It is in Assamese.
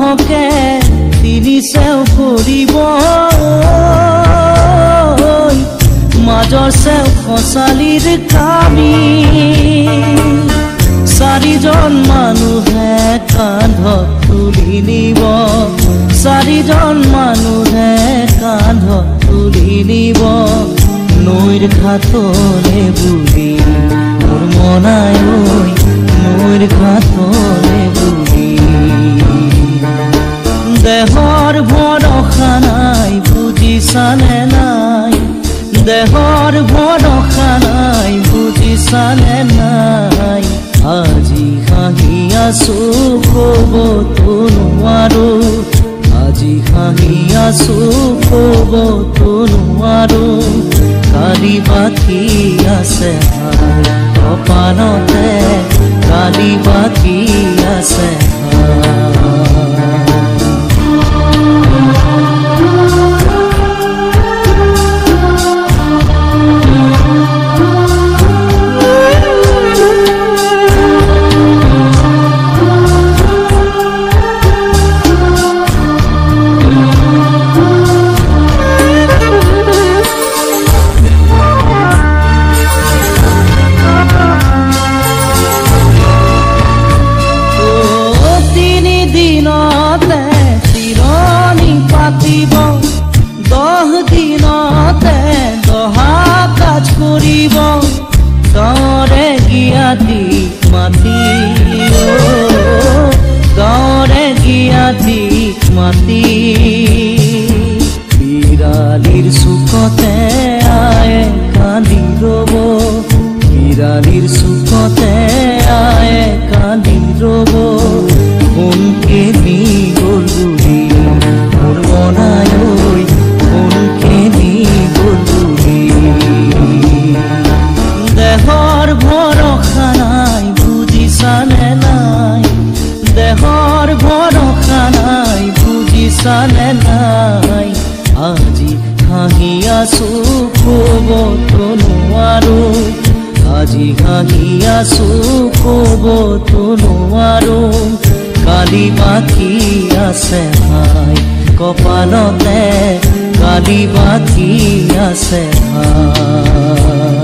নহকে তিনি চেও কৰিব মাজৰ চেও খচালিৰ কামি চাৰিজন মানুহে কান্ধত তুলি নিব চাৰিজন মানুহে কান্ধত তুলি নিব নৈৰ ঘাটলে বুলি মোৰ মনাই নৈৰ ঘাটলে বুলি দেহৰ ভৰসা নাই বুজিছানে নাই দেহৰ ভৰসা নাই বুজিছানে নাই আজি হাঁহি আছো ক'বতো নোৱাৰো আজি হাঁহি আছো ক'বতো নোৱাৰো কালি বাকী আছে কপালতে কালি বাকী আছে মাটি বিৰালিৰ চুকতে আয়ে কান্দি ৰব বিৰালিৰ চুকতে আয়ে কান্দি ৰব কোনকে নি গ'ল বুলি মোৰ মনাই কোনকে নি গ'ল বুলি দেহৰ ভৰসা নাই বুজিছানে নাই দেহৰ ভৰসা নাই বুজিছানে নাই আজি হাঁহি আছো ক'বতো নোৱাৰো আজি হাঁহি আছো ক'বতো নোৱাৰো কালি বাকী আছে ভাই কপালতে কালি বাকী আছে ভাই